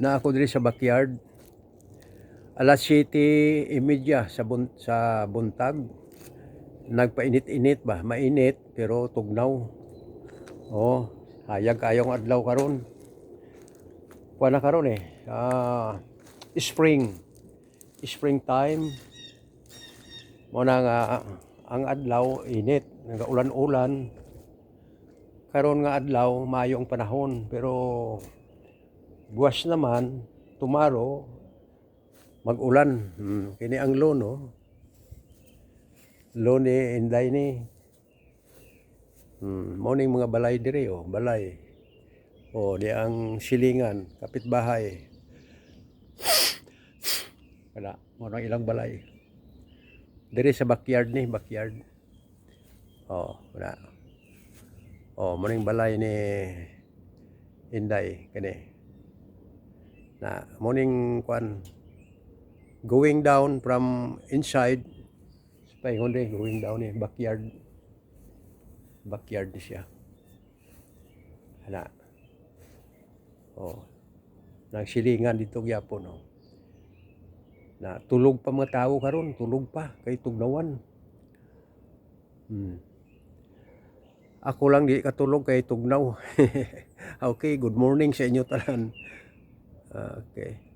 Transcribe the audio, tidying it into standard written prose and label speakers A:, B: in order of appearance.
A: na ako diri sa backyard. Alas 7:30 sa buntag. Nagpainit-init ba? Mainit pero tugnaw. Oh, hayag kayong adlaw karon. Kuha na karon eh. Springtime. Mo na nga ang adlaw init, nagaulan-ulan. Karon nga adlaw maayo ang panahon pero buwas naman tomorrow mag-ulan. Kini ang low no. Low ni Inday ni. Morning mga balay dire oh, balay. Oh, di ang silingan, kapitbahay. Wala, mo ilang balay. Dire sa backyard ni, backyard. Oh, wala. Oh, morning balay ni Inday kani. Na morning kwan going down from inside paingon din going down ni backyard ni siya ana oh nagsilingan dito gyapon oh na tulog pa mga tao karon tulog pa kay tugnawan ako lang di katulog kay tugnaw okay good morning sa inyo tanan okay.